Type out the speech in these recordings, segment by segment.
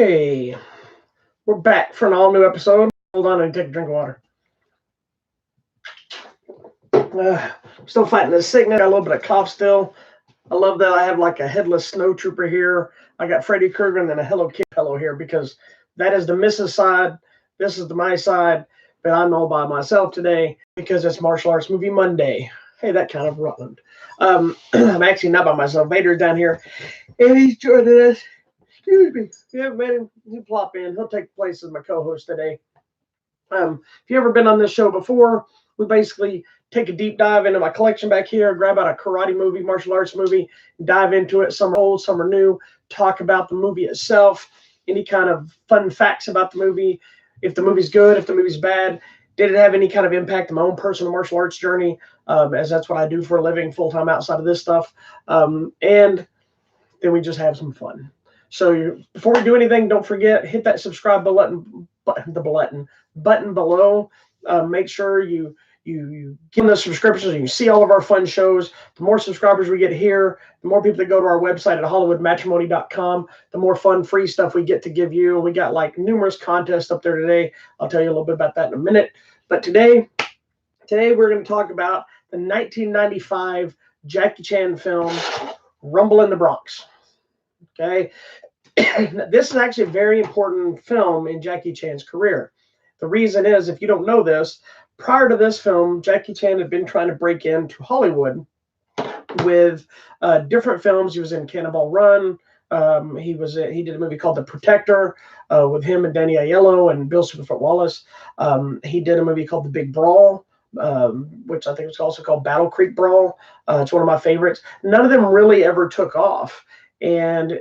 Hey, we're back for an all-new episode. Hold on and take a drink of water. Still fighting this sickness. Got a little bit of cough still. I love that I have like a headless snow trooper here. I got Freddy Krueger and then a Hello Kitty pillow here because that is the Mrs. side. This is the my side. But I'm all by myself today because it's Martial Arts Movie Monday. Hey, that kind of Rutland. I'm actually not by myself. Vader's down here, and he's joining us. Excuse me. Yeah, man, he'll plop in. He'll take place as my co-host today. If you ever been on this show before, we basically take a deep dive into my collection back here, grab out a karate movie, martial arts movie, dive into it. Some are old, some are new. Talk about the movie itself, any kind of fun facts about the movie, if the movie's good, if the movie's bad. Did it have any kind of impact on my own personal martial arts journey, as that's what I do for a living full-time outside of this stuff. And then we just have some fun. So before we do anything, don't forget, hit that subscribe button below. Make sure you give the subscriptions and you see all of our fun shows. The more subscribers we get here, the more people that go to our website at hollywoodmatrimony.com, the more fun free stuff we get to give you. We got like numerous contests up there today. I'll tell you a little bit about that in a minute. But today we're going to talk about the 1995 Jackie Chan film, Rumble in the Bronx. Okay. This is actually a very important film in Jackie Chan's career. The reason is, if you don't know this, prior to this film, Jackie Chan had been trying to break into Hollywood with different films. He was in Cannonball Run. He did a movie called The Protector with him and Danny Aiello and Bill Superfoot Wallace. He did a movie called The Big Brawl, which I think was also called Battle Creek Brawl. It's one of my favorites. None of them really ever took off. And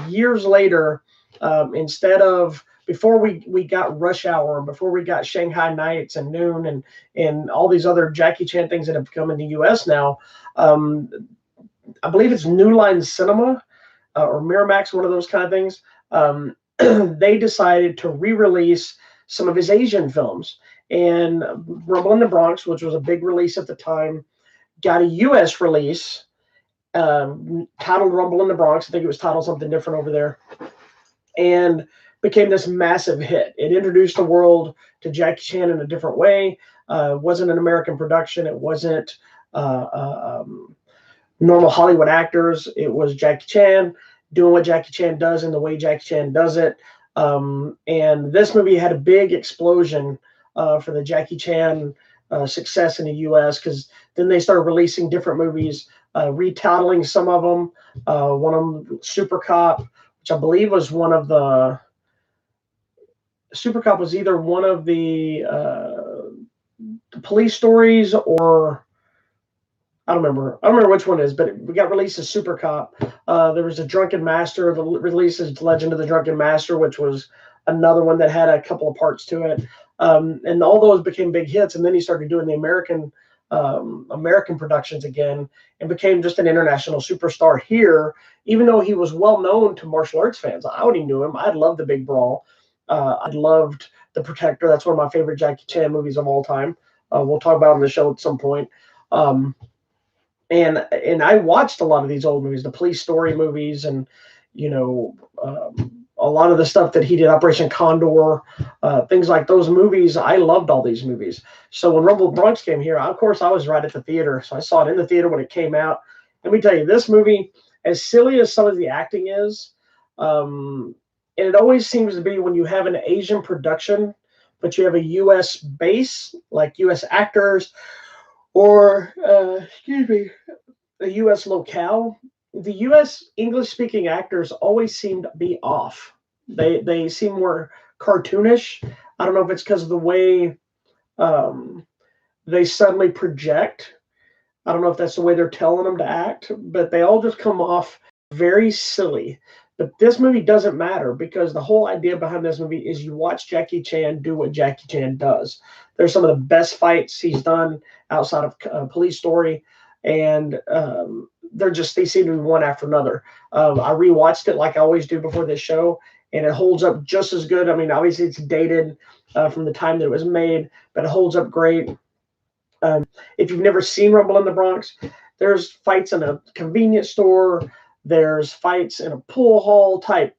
years later, instead of, before we got Rush Hour, before we got Shanghai Nights and Noon and all these other Jackie Chan things that have come in the U.S. now, I believe it's New Line Cinema or Miramax, one of those kind of things. They decided to re-release some of his Asian films. And Rumble in the Bronx, which was a big release at the time, got a U.S. release titled Rumble in the Bronx. I think it was titled something different over there, and became this massive hit. It introduced the world to Jackie Chan in a different way. It wasn't an American production. It wasn't normal Hollywood actors. It was Jackie Chan doing what Jackie Chan does and the way Jackie Chan does it. And this movie had a big explosion for the Jackie Chan success in the U.S. because then they started releasing different movies, retitling some of them. One of them, Super Cop, which I believe was one of the Super Cop was either one of the police stories, or I don't remember which one it is, but we got released as Super Cop. There was a Drunken Master, the release is Legend of the Drunken Master, which was another one that had a couple of parts to it. And all those became big hits. And then he started doing the American productions again and became just an international superstar here, even though he was well known to martial arts fans. I already knew him. I loved The Big Brawl. I loved The Protector. That's one of my favorite Jackie Chan movies of all time. We'll talk about it on the show at some point. And I watched a lot of these old movies, the police story movies, and a lot of the stuff that he did, Operation Condor, things like those movies. I loved all these movies. So when Rumble Bronx came here, of course, I was right at the theater. So I saw it in the theater when it came out. Let me tell you, this movie, as silly as some of the acting is, and it always seems to be when you have an Asian production, but you have a U.S. base, like U.S. actors, or, a U.S. locale, the U.S. English-speaking actors always seem to be off. They seem more cartoonish. I don't know if it's because of the way they suddenly project. I don't know if that's the way they're telling them to act, but they all just come off very silly. But this movie doesn't matter because the whole idea behind this movie is you watch Jackie Chan do what Jackie Chan does. There's some of the best fights he's done outside of Police Story, and they seem to be one after another. I rewatched it like I always do before this show, and it holds up just as good. I mean, obviously it's dated from the time that it was made, but it holds up great. If you've never seen Rumble in the Bronx, there's fights in a convenience store. There's fights in a pool hall type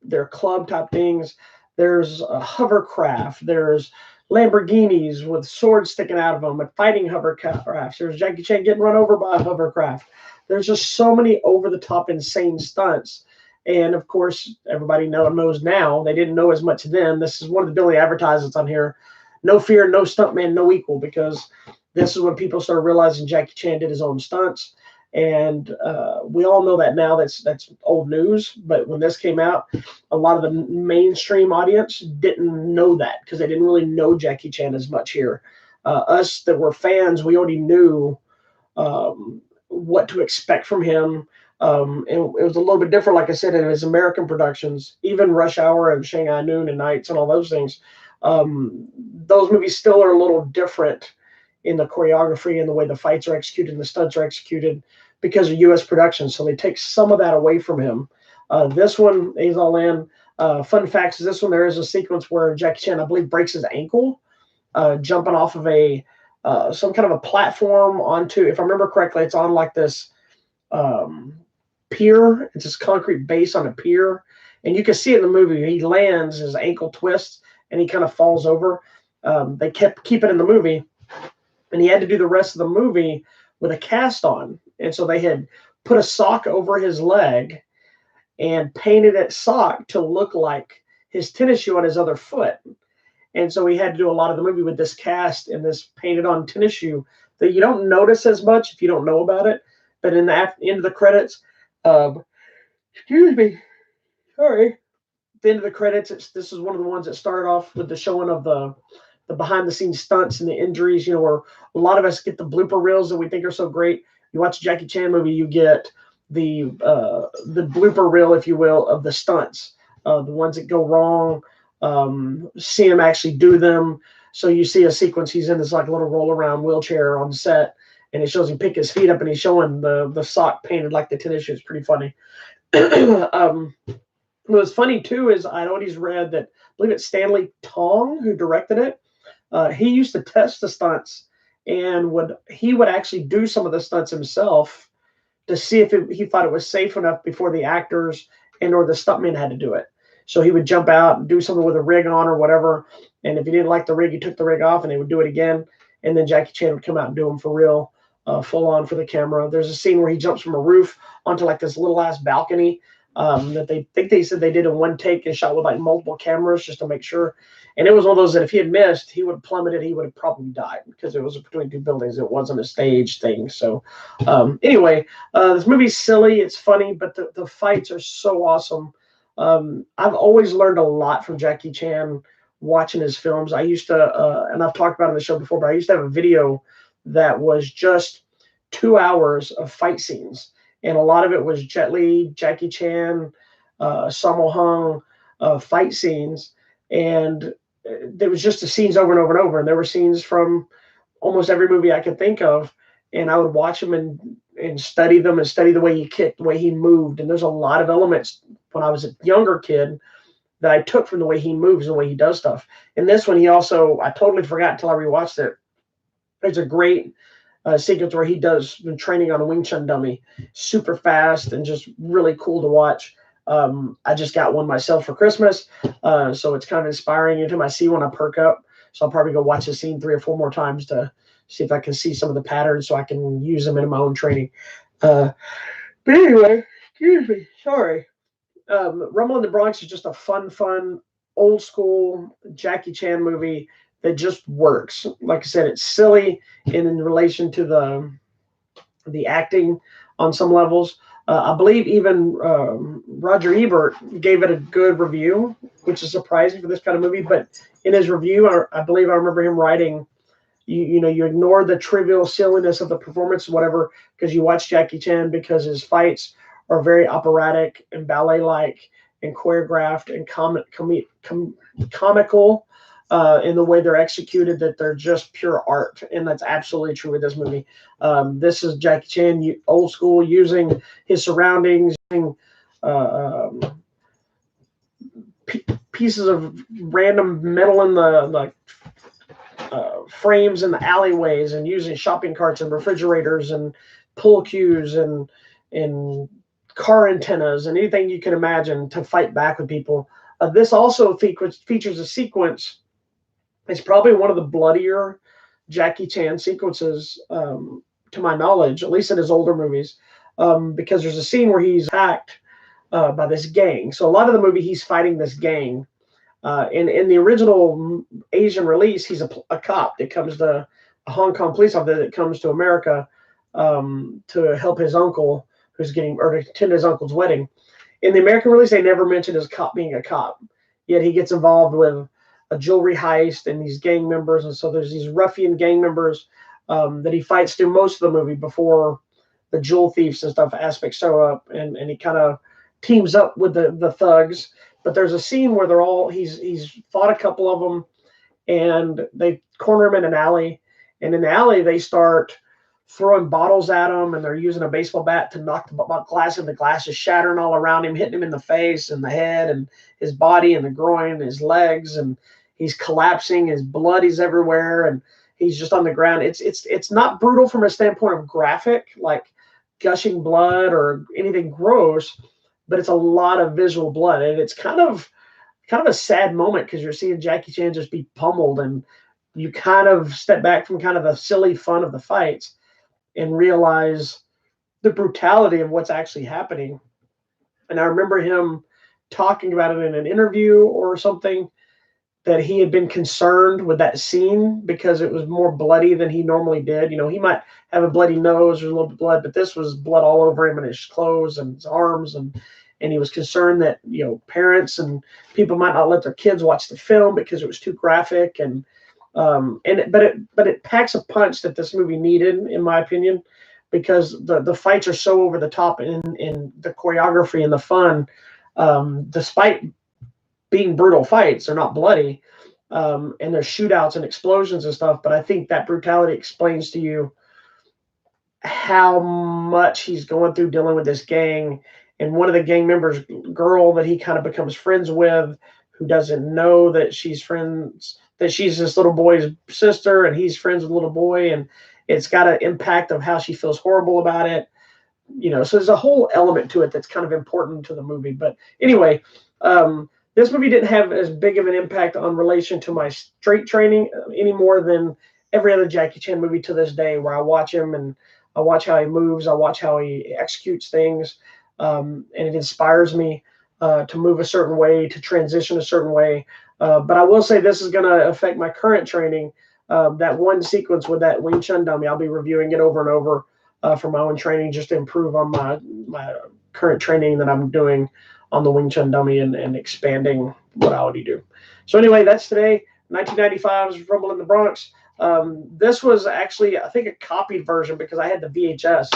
their club type things. There's a hovercraft. There's Lamborghinis with swords sticking out of them, and fighting hovercrafts. There's Jackie Chan getting run over by a hovercraft. There's just so many over the top insane stunts. And of course, everybody knows now. They didn't know as much then. This is one of the Billy advertisements on here. No fear, no stuntman, no equal, because this is when people started realizing Jackie Chan did his own stunts. And we all know that now. That's old news. But when this came out, a lot of the mainstream audience didn't know that because they didn't really know Jackie Chan as much here. Us that were fans, we already knew what to expect from him. And it was a little bit different, like I said, in his American productions, even Rush Hour and Shanghai Noon and Nights and all those things. Those movies still are a little different in the choreography and the way the fights are executed and the stunts are executed because of U.S. production. So they take some of that away from him. This one, he's all in. Fun facts is this one, there is a sequence where Jackie Chan, I believe, breaks his ankle jumping off of some kind of a platform onto, if I remember correctly, it's on like this pier. It's this concrete base on a pier. And you can see it in the movie. He lands, his ankle twists, and he kind of falls over. They keep it in the movie. And he had to do the rest of the movie with a cast on. And so they had put a sock over his leg and painted that sock to look like his tennis shoe on his other foot. And so he had to do a lot of the movie with this cast and this painted on tennis shoe that you don't notice as much if you don't know about it. But in the end of the credits, excuse me, sorry. At the end of the credits, this is one of the ones that started off with the showing of the behind the scenes stunts and the injuries, where a lot of us get the blooper reels that we think are so great. You watch a Jackie Chan movie, you get the blooper reel, if you will, of the stunts, the ones that go wrong, see him actually do them. So you see a sequence, he's in this like little roll around wheelchair on set, and it shows him pick his feet up and he's showing the sock painted like the tennis shoe. It's pretty funny. What's funny too is I always read that, I believe it's Stanley Tong who directed it. He used to test the stunts, and he would actually do some of the stunts himself to see if he thought it was safe enough before the actors and or the stuntmen had to do it. So he would jump out and do something with a rig on or whatever, and if he didn't like the rig, he took the rig off and they would do it again, and then Jackie Chan would come out and do them for real, full on for the camera. There's a scene where he jumps from a roof onto like this little ass balcony that they said they did in one take and shot with like multiple cameras just to make sure. And it was one of those that if he had missed, he would have plummeted. He would have probably died because it was between two buildings. It wasn't a stage thing. So anyway, this movie's silly. It's funny, but the fights are so awesome. I've always learned a lot from Jackie Chan watching his films. I used to, and I've talked about it on the show before, but I used to have a video that was just 2 hours of fight scenes. And a lot of it was Jet Li, Jackie Chan, Sammo Hung fight scenes. And there was just the scenes over and over and over. And there were scenes from almost every movie I could think of. And I would watch them and study them and study the way he kicked, the way he moved. And there's a lot of elements when I was a younger kid that I took from the way he moves and the way he does stuff. And this one, I totally forgot until I rewatched it. There's a great sequence where he does training on a Wing Chun dummy, super fast and just really cool to watch. I just got one myself for Christmas, so it's kind of inspiring. Anytime I see one, I perk up. So I'll probably go watch the scene 3 or 4 more times to see if I can see some of the patterns so I can use them in my own training. But anyway, excuse me, sorry. Rumble in the Bronx is just a fun, old school Jackie Chan movie that just works. Like I said, it's silly in relation to the acting on some levels. I believe even Roger Ebert gave it a good review, which is surprising for this kind of movie. But in his review, I believe I remember him writing, you ignore the trivial silliness of the performance, whatever, because you watch Jackie Chan because his fights are very operatic and ballet-like and choreographed and comical in the way they're executed, that they're just pure art. And that's absolutely true with this movie. This is Jackie Chan, old school, using his surroundings, using pieces of random metal in the frames in the alleyways, and using shopping carts and refrigerators and pool cues and car antennas and anything you can imagine to fight back with people. This also features a sequence. It's probably one of the bloodier Jackie Chan sequences, to my knowledge, at least in his older movies, because there's a scene where he's attacked by this gang. So a lot of the movie, he's fighting this gang. In the original Asian release, he's a cop that comes to a Hong Kong police officer that comes to America to help his uncle who's getting, or to attend his uncle's wedding. In the American release, they never mention his cop being a cop. Yet he gets involved with a jewelry heist and these gang members, and so there's these ruffian gang members that he fights through most of the movie before the jewel thieves and stuff aspects show up, and he kind of teams up with the thugs. But there's a scene where he's fought a couple of them, and they corner him in an alley, and in the alley they start throwing bottles at him, and they're using a baseball bat to knock the glass, and the glass is shattering all around him, hitting him in the face and the head and his body and the groin and his legs, and he's collapsing. His blood is everywhere, and he's just on the ground. It's not brutal from a standpoint of graphic, like gushing blood or anything gross, but it's a lot of visual blood, and it's kind of a sad moment because you're seeing Jackie Chan just be pummeled, and you kind of step back from kind of the silly fun of the fights and realize the brutality of what's actually happening. And I remember him talking about it in an interview or something, that he had been concerned with that scene because it was more bloody than he normally did. You know, he might have a bloody nose or a little bit of blood, but this was blood all over him and his clothes and his arms. And he was concerned that, you know, parents and people might not let their kids watch the film because it was too graphic. But it packs a punch that this movie needed, in my opinion, because the fights are so over the top in the choreography and the fun, despite being brutal fights. They're not bloody, and there's shootouts and explosions and stuff. But I think that brutality explains to you how much he's going through dealing with this gang. And one of the gang members, girl that he kind of becomes friends with, who doesn't know that she's this little boy's sister, and he's friends with the little boy, and it's got an impact of how she feels horrible about it. You know, so there's a whole element to it that's kind of important to the movie. But anyway, this movie didn't have as big of an impact on relation to my straight training any more than every other Jackie Chan movie to this day, where I watch him and I watch how he moves, I watch how he executes things, and it inspires me to move a certain way, to transition a certain way. But I will say this is going to affect my current training. That one sequence with that Wing Chun dummy, I'll be reviewing it over and over for my own training, just to improve on my current training that I'm doing on the Wing Chun dummy and expanding what I already do. So anyway, that's today. 1995's Rumble in the Bronx. This was actually, I think, a copied version because I had the VHS,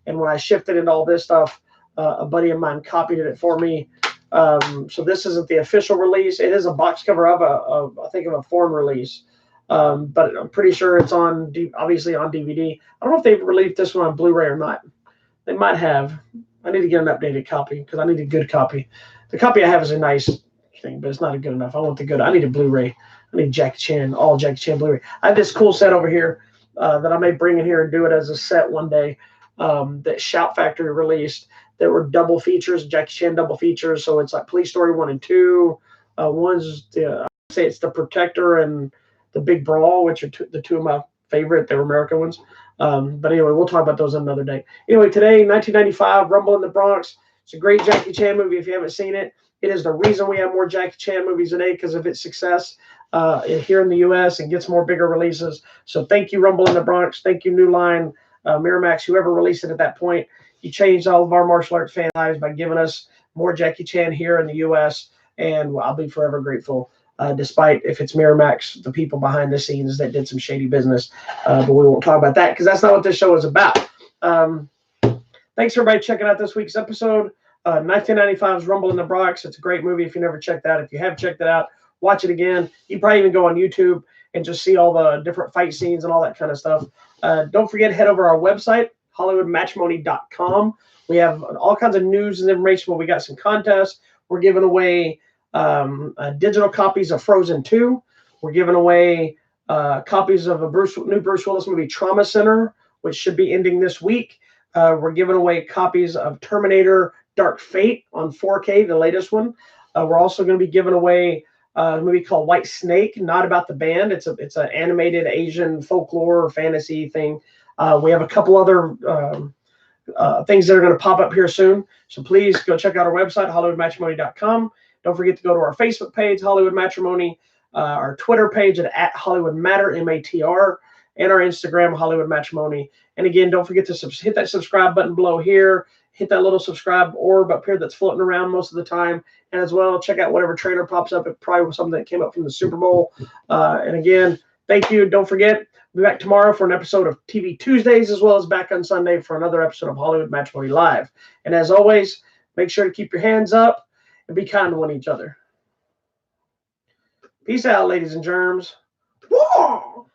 and when I shifted into all this stuff, a buddy of mine copied it for me. So this isn't the official release. It is a box cover of I think of a foreign release, but I'm pretty sure it's obviously on DVD. I don't know if they've released this one on Blu-ray or not. They might have. I need to get an updated copy because I need a good copy. The copy I have is a nice thing, but it's not good enough. I need a Blu-ray. I need Jackie Chan, all Jackie Chan Blu-ray. I have this cool set over here that I may bring in here and do it as a set one day, that Shout Factory released. There were double features, Jackie Chan double features. So it's like Police Story 1 and 2. One's I say it's The Protector and The Big Brawl, which are the two of my favorite. They were American ones. But anyway, we'll talk about those another day. Anyway, today, 1995, Rumble in the Bronx. It's a great Jackie Chan movie if you haven't seen it. It is the reason we have more Jackie Chan movies today, because of its success here in the U.S. and gets more bigger releases. So thank you, Rumble in the Bronx. Thank you, New Line, Miramax, whoever released it at that point. You changed all of our martial arts fan lives by giving us more Jackie Chan here in the U.S., and I'll be forever grateful, despite if it's Miramax, the people behind the scenes that did some shady business. But we won't talk about that because that's not what this show is about. Thanks, everybody, checking out this week's episode. 1995's Rumble in the Bronx. It's a great movie if you never checked it out. If you have checked it out, watch it again. You probably even go on YouTube and just see all the different fight scenes and all that kind of stuff. Don't forget to head over to our website, HollywoodMatrimony.com. We have all kinds of news and information. We got some contests. We're giving away digital copies of Frozen 2. We're giving away copies of a new Bruce Willis movie, Trauma Center, which should be ending this week. We're giving away copies of Terminator Dark Fate on 4K, the latest one. We're also going to be giving away a movie called White Snake, not about the band. It's an animated Asian folklore fantasy thing. We have a couple other things that are going to pop up here soon. So please go check out our website, HollywoodMatrimony.com. Don't forget to go to our Facebook page, Hollywood Matrimony, our Twitter page at Hollywood Matter, MATR, and our Instagram, Hollywood Matrimony. And again, don't forget to hit that subscribe button below here. Hit that little subscribe orb up here that's floating around most of the time. And as well, check out whatever trailer pops up. It probably was something that came up from the Super Bowl. And again, thank you. Don't forget, we'll be back tomorrow for an episode of TV Tuesdays, as well as back on Sunday for another episode of Hollywood Matrimony Live. And as always, make sure to keep your hands up and be kind to one each other. Peace out, ladies and germs. Whoa!